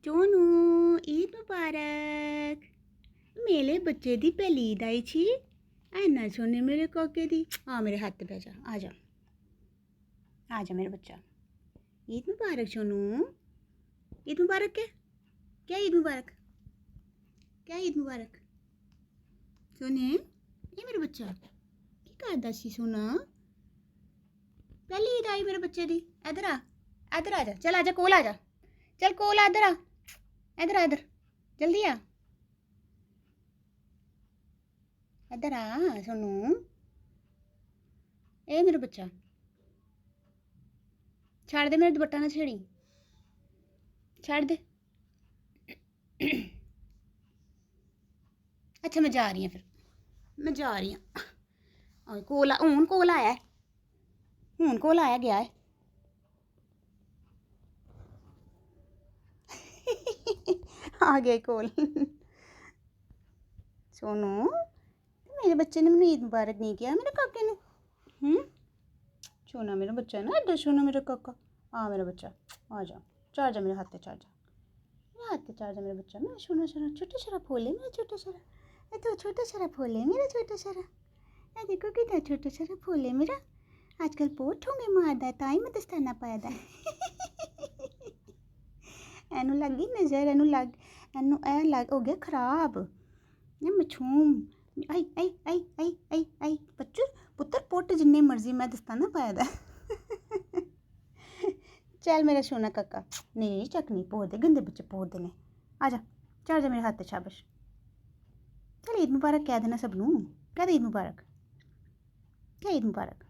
चोनू ईद मुबारक। मेरे बच्चे दी पहली ईद आई छी। ऐना सोने मेरे कोके दी। आ मेरे हाथ पे बैठ जा। आ जा मेरा बच्चा। ईद मुबारक सोनू। ईद मुबारक क्या ईद मुबारक? क्या ईद मुबारक? सोने ये मेरा बच्चा की करदा सी सोना? पहली ईद आई मेरे बच्चे दी। इधर आ जा। चल आजा कोल आ जा। चल कोल आ इधर। इधर जल्दी आ। इधर आ सोनू। ए मेरा बच्चा छाड़ दे, मेरा दुपट्टा ना छेड़ी। छाड़ दे। अच्छा मैं जा रही हूँ, फिर मैं जा रही हूँ। कोल आया है। कोल आया गया है। आ गया कोल। सोनू मेरे बच्चे ने मैंने ईद मुबारक नहीं किया मेरे काके ने। सोना मेरा बच्चा है ना, इधर सोना मेरा काका। आ मेरा बच्चा आ जा। चढ़ जा मेरे हाथ पे, चढ़ जा मेरे हाथ पे, चढ़ जा मेरा बच्चा। मेरा सोना सारा छोटा सारा फूल है, मेरा छोटा सारा। ये तो छोटा सारा फूल है मेरा, छोटा सारा। ये देखो कितना छोटा सारा फूल है मेरा। आजकल बहुत ठोंगे मारदा है, ताई मैं दस्ताना पाया दा। एनू लग गई नजर, एनू लग हो गया खराब। ये मछूम आई आई आई आई आई आई बच्चू पुत्तर पुट जिन्ने मर्जी मैं दस्ताना पाया दा। चल मेरा सोना काका। नहीं चकनी पोर दे, गंदे बच्चे पोर देने। आजा चढ़ जा मेरे हाथ पे, शाबाश। चल ईद मुबारक कह देना सबनू। कह दे ईद मुबारक। क्या ईद मुबारक?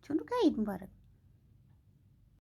सुनो क्या ईद मुबारक।